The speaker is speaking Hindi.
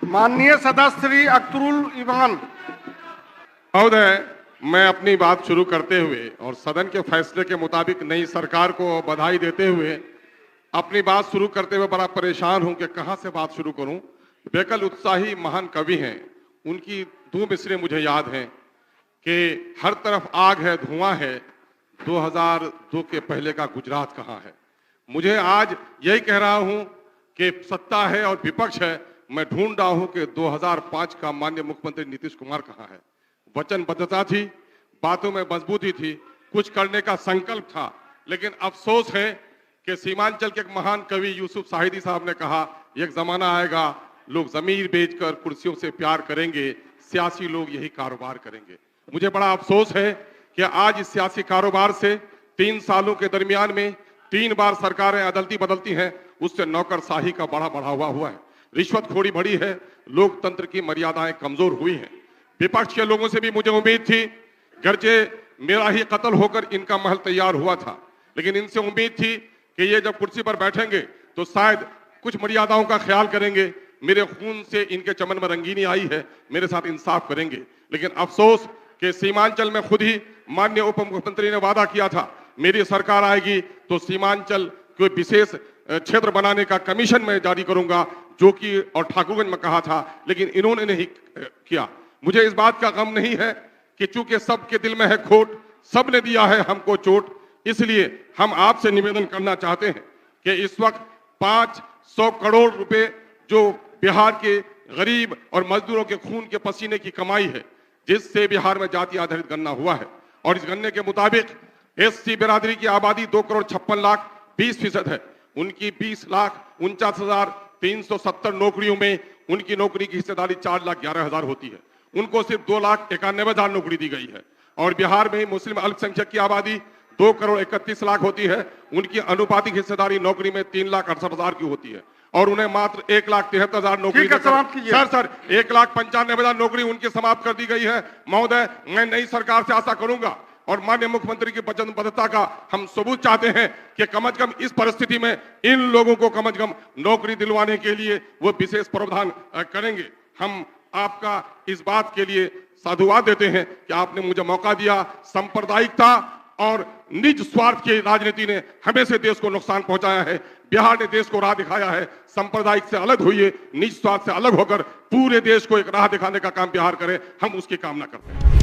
माननीय सदस्य श्री अख्तरुल ईमान। महोदय, मैं अपनी बात शुरू करते हुए और सदन के फैसले के मुताबिक नई सरकार को बधाई देते हुए अपनी बात शुरू करते हुए बड़ा परेशान हूं कि कहां से बात शुरू करूं। बेकल उत्साही महान कवि हैं, उनकी दो मिसरे मुझे याद हैं कि हर तरफ आग है, धुआं है, 2002 के पहले का गुजरात कहां है। मुझे आज यही कह रहा हूं कि सत्ता है और विपक्ष है, मैं ढूंढ रहा हूं कि 2005 का माननीय मुख्यमंत्री नीतीश कुमार कहां है। वचनबद्धता थी, बातों में मजबूती थी, कुछ करने का संकल्प था, लेकिन अफसोस है कि सीमांचल के एक महान कवि यूसुफ साहिदी साहब ने कहा, एक जमाना आएगा लोग जमीर बेचकर कुर्सियों से प्यार करेंगे, सियासी लोग यही कारोबार करेंगे। मुझे बड़ा अफसोस है कि आज इस सियासी कारोबार से 3 सालों के दरमियान में 3 बार सरकारें अदलती बदलती हैं, उससे नौकरशाही का बड़ा बढ़ावा हुआ है, रिश्वतखोरी बढ़ी है, लोकतंत्र की मर्यादाएं कमजोर हुई हैं। विपक्ष के लोगों से भी मुझे उम्मीद थी, गर्जे मेरा ही कत्ल होकर इनका महल तैयार हुआ था, लेकिन इनसे उम्मीद थी कि ये जब कुर्सी पर बैठेंगे तो शायद कुछ मर्यादाओं का ख्याल करेंगे, मेरे खून से इनके चमन में रंगीनी आई है, मेरे साथ इंसाफ करेंगे। लेकिन अफसोस कि सीमांचल में खुद ही माननीय उप मुख्यमंत्री ने वादा किया था, मेरी सरकार आएगी तो सीमांचल को विशेष क्षेत्र बनाने का कमीशन मैं जारी करूंगा, जो कि और ठाकुरगंज में कहा था, लेकिन इन्होंने नहीं किया। मुझे इस बात का गम नहीं है कि चूंकि सबके दिल में है खोट, सबने दिया है हमको चोट, इसलिए हम आपसे निवेदन करना चाहते हैं कि इस वक्त 500 करोड़ रुपए जो बिहार के गरीब और मजदूरों के खून के पसीने की कमाई है, जिससे बिहार में जाति आधारित गणना हुआ है, और इस गणने के मुताबिक एससी बिरादरी की आबादी 2,56,20% है। उनकी 20,49,370 नौकरियों में उनकी नौकरी की हिस्सेदारी 4,11,000 होती है। उनको सिर्फ 2,91,000 नौकरी दी गई है। और बिहार में मुस्लिम अल्पसंख्यक की आबादी 2,31,00,000 होती है, उनकी अनुपातिक हिस्सेदारी नौकरी में 3,68,000 की होती है, और उन्हें मात्र 1,73,000 नौकरी सर 1,95,000 नौकरी उनकी समाप्त कर दी गई है। महोदय, मैं नई सरकार से आशा करूंगा और माननीय मुख्यमंत्री की वचनबद्धता का हम सबूत चाहते हैं कि कम से कम इस परिस्थिति में इन लोगों को कम से कम नौकरी दिलवाने के लिए वो विशेष प्रावधान करेंगे। हम आपका इस बात के लिए साधुवाद देते हैं कि आपने मुझे मौका दिया। सांप्रदायिकता और निज स्वार्थ की राजनीति ने हमेशा देश को नुकसान पहुंचाया है। बिहार ने देश को राह दिखाया है, सांप्रदायिक से अलग होइए, निज स्वार्थ से अलग होकर पूरे देश को एक राह दिखाने का काम बिहार करे, हम उसकी कामना करते हैं।